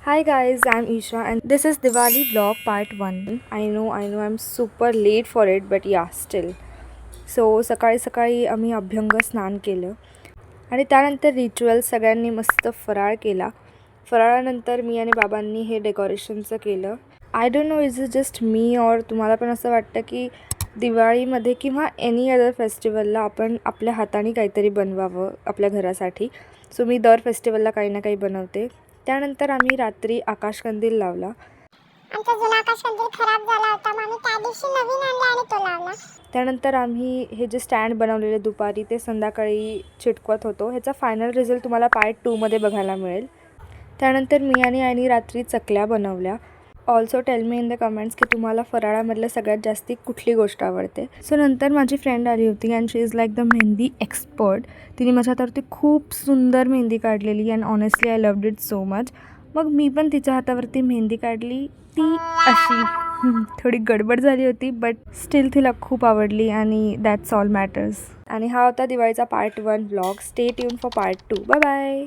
Hi guys, I'm Isha and this is Diwali vlog part 1. I know I'm super late for it, but yeah, still. So सकाळी सकाळी आम्ही अभ्यंग स्नान केलं आणि त्यानंतर रिच्युअल सगळ्यांनी मस्त फराळ केला. फराळानंतर मी आणि बाबांनी हे डेकोरेशनचं केलं. I don't know is it just me or तुम्हाला पण असं वाटतं की दिवाळीमध्ये किंवा एनी अदर फेस्टिवलला आपण आपल्या हाताने काहीतरी बनवावं आपल्या घरासाठी. सो मी दर फेस्टिवलला काही ना काही बनवते. त्यानंतर आम्ही रात्री आकाशकंदील लावला. आमचा जुना आकाशकंदील खराब झाला होता, मग आम्ही त्या दिवशी नवीन आणला आणि तो लावला. त्यानंतर आम्ही हे जे स्टँड बनवलेले दुपारी ते संध्याकाळी चिटकवत होतो. ह्याचा फायनल रिझल्ट तुम्हाला पार्ट 2मध्ये बघायला मिळेल. त्यानंतर मी आणि आईने रात्री चकल्या बनवल्या. Also tell me in the comments की तुम्हाला फराळामधलं सगळ्यात जास्ती कुठली गोष्ट आवडते. सो नंतर माझी फ्रेंड आली होती and she is like the mehndi expert. तिने माझ्या हातावरती खूप सुंदर मेहंदी काढलेली and honestly I loved it so much. मग मी पण तिच्या हातावरती मेहंदी काढली. ती अशी थोडी गडबड झाली होती, बट स्टील तिला खूप आवडली आणि दॅट्स ऑल मॅटर्स. आणि हा होता दिवाळीचा part 1 vlog. Stay tune for part 2. Bye bye.